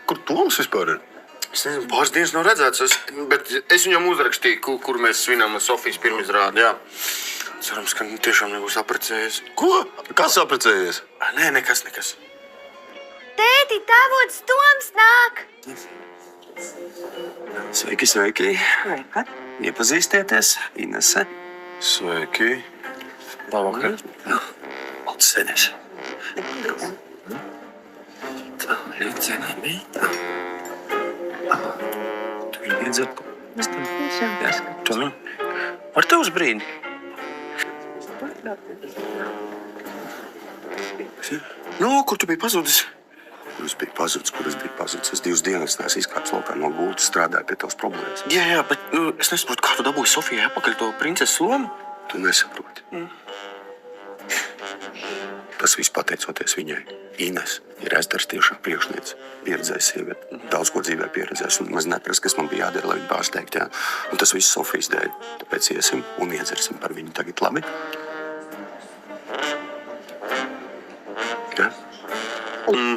Kur Toms vispār ir? Es nezinu, pāris dienas nav redzēts, bet es viņam uzrakstīju, kur mēs svinām Sofijas pirmizrādi, jā. Cerams, ka tiešām nebūs apprecējies. Ko? Kas apprecējies? Nē, nekas. Tēti, tavots Toms nāk! Sveiki, sveiki. Iepazīstieties, Inese. Sveiki. Labvakar. Paldies, sēdies. Tā, ļoti cienījami. Tu viņu iedzert, ko mēs tam jāsaka. Tomi, var tev uz brīdi? Nu, kur tu biji pazudis? Kur es biju pazudis, Es 2 dienas neesmu izkāpis laukā no gultas, strādāju pie tavas problēmas. Jā, bet es nesaprotu, kā tu dabūji Sofijai apakaļ to princeses lomu? Tu nesaproti. Tas viss pateicoties viņai. Ines ir Esteras tiešā priekšniece, pieredzējusi sieviete, daudz ko dzīvē pieredzējusi, un maz neprast, kas man bija jādara, lai viņu pārsteigtu. Un tas viss Sofijas dēļ. Tāpēc iesim un iedzersim par viņu tagad labi. Ja?